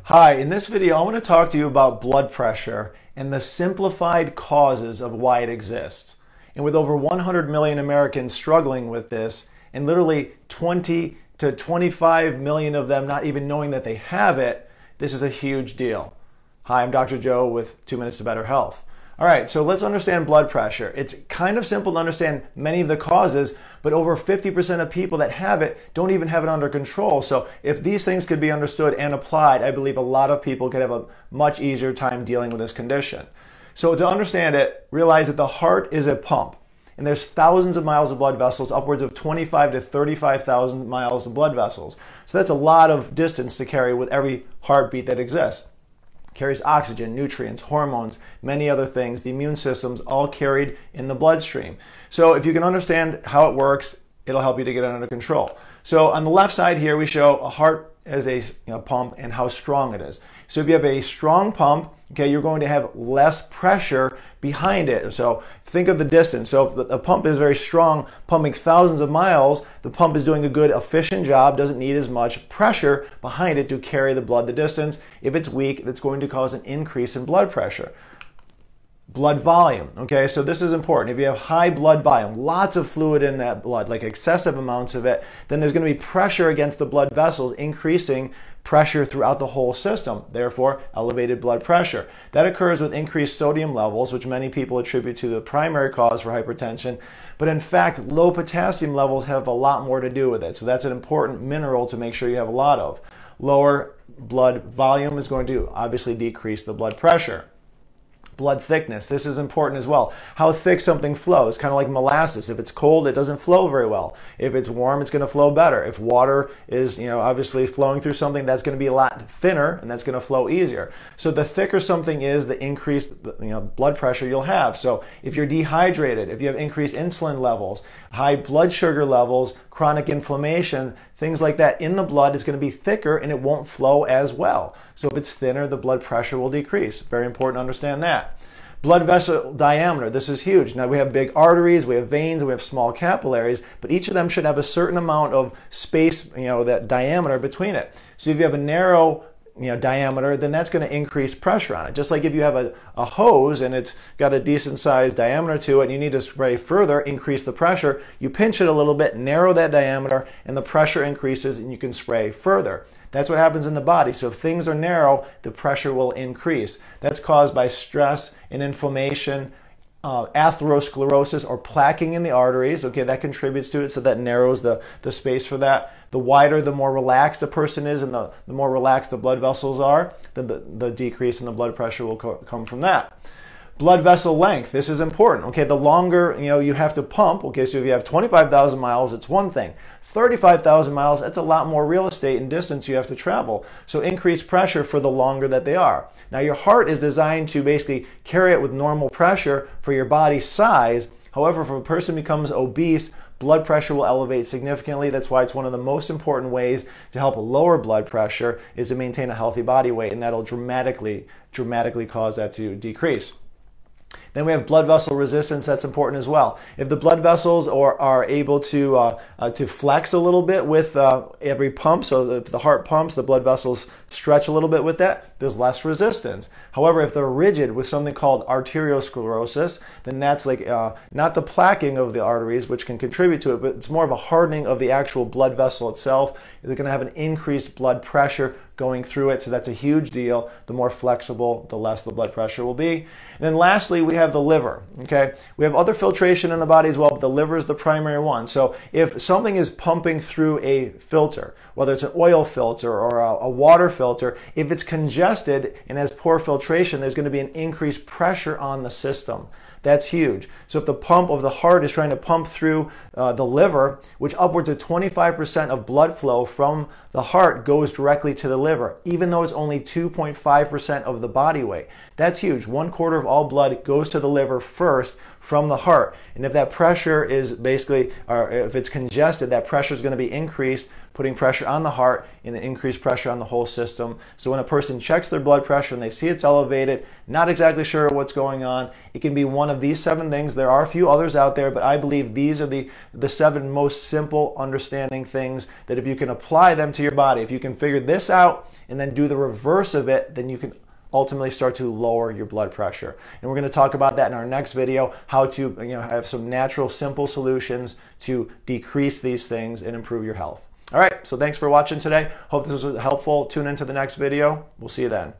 Hi, in this video I want to talk to you about blood pressure and the simplified causes of why it exists. And with over 100 million Americans struggling with this, and literally 20 to 25 million of them not even knowing that they have it, this is a huge deal. Hi, I'm Dr. Joe with 2 Minutes to Better Health. All right, so let's understand blood pressure. It's kind of simple to understand many of the causes, but over 50% of people that have it don't even have it under control. So if these things could be understood and applied, I believe a lot of people could have a much easier time dealing with this condition. So to understand it, realize that the heart is a pump. And there's thousands of miles of blood vessels, upwards of 25 to 35,000 miles of blood vessels. So that's a lot of distance to carry with every heartbeat that exists. Carries oxygen, nutrients, hormones, many other things. The immune system's all carried in the bloodstream. So if you can understand how it works, it'll help you to get it under control. So on the left side here, we show a heart as a pump and how strong it is. So if you have a strong pump, okay, you're going to have less pressure behind it. So think of the distance. So if the pump is very strong, pumping thousands of miles, the pump is doing a good, efficient job, doesn't need as much pressure behind it to carry the blood the distance. If it's weak, that's going to cause an increase in blood pressure. Blood volume, okay, so this is important. If you have high blood volume, lots of fluid in that blood, like excessive amounts of it, then there's going to be pressure against the blood vessels, increasing pressure throughout the whole system, therefore elevated blood pressure. That occurs with increased sodium levels, which many people attribute to the primary cause for hypertension, but in fact, low potassium levels have a lot more to do with it, so that's an important mineral to make sure you have a lot of. Lower blood volume is going to obviously decrease the blood pressure. Blood thickness, this is important as well. How thick something flows, kind of like molasses. If it's cold, it doesn't flow very well. If it's warm, it's going to flow better. If water is, obviously flowing through something, that's going to be a lot thinner and that's going to flow easier. So the thicker something is, the increased blood pressure you'll have. So if you're dehydrated, if you have increased insulin levels, high blood sugar levels, chronic inflammation, things like that in the blood, is going to be thicker and it won't flow as well. So if it's thinner, the blood pressure will decrease. Very important to understand that. Blood vessel diameter, this is huge. Now we have big arteries, we have veins, we have small capillaries, but each of them should have a certain amount of space, that diameter between it. So if you have a narrow diameter, then that's going to increase pressure on it. Just like if you have a hose and it's got a decent sized diameter to it and you need to spray further, increase the pressure, you pinch it a little bit, narrow that diameter, and the pressure increases and you can spray further. That's what happens in the body. So if things are narrow, the pressure will increase. That's caused by stress and inflammation, atherosclerosis or plaquing in the arteries. Okay, that contributes to it, so that narrows the space for that. The wider, the more relaxed a person is, and the more relaxed the blood vessels are, then the decrease in the blood pressure will come from that. Blood vessel length, this is important. Okay, the longer you have to pump, okay, so if you have 25,000 miles, it's one thing. 35,000 miles, that's a lot more real estate and distance you have to travel. So increase pressure for the longer that they are. Now your heart is designed to basically carry it with normal pressure for your body size. However, if a person becomes obese, blood pressure will elevate significantly. That's why it's one of the most important ways to help lower blood pressure is to maintain a healthy body weight, and that'll dramatically cause that to decrease. Then we have blood vessel resistance. That's important as well. If the blood vessels are able to flex a little bit with every pump, so if the heart pumps, the blood vessels stretch a little bit with that, there's less resistance. However, if they're rigid with something called arteriosclerosis, then that's like not the plaquing of the arteries, which can contribute to it, but it's more of a hardening of the actual blood vessel itself. They're going to have an increased blood pressure going through it, so that's a huge deal. The more flexible, the less the blood pressure will be. And then lastly, we have the liver, okay? We have other filtration in the body as well, but the liver is the primary one. So if something is pumping through a filter, whether it's an oil filter or a water filter, if it's congested and has poor filtration, there's going to be an increased pressure on the system. That's huge. So if the pump of the heart is trying to pump through the liver, which upwards of 25% of blood flow from the heart goes directly to the liver, even though it's only 2.5% of the body weight. That's huge. 1/4 of all blood goes to the liver first from the heart. And if that pressure is basically, or if it's congested, that pressure is going to be increased, putting pressure on the heart and an increased pressure on the whole system. So when a person checks their blood pressure and they see it's elevated, not exactly sure what's going on, it can be one one of these 7 things. There are a few others out there, but I believe these are the 7 most simple understanding things that if you can apply them to your body, if you can figure this out and then do the reverse of it, then you can ultimately start to lower your blood pressure. And we're going to talk about that in our next video, how to have some natural, simple solutions to decrease these things and improve your health. All right, so thanks for watching today. Hope this was helpful. Tune into the next video. We'll see you then.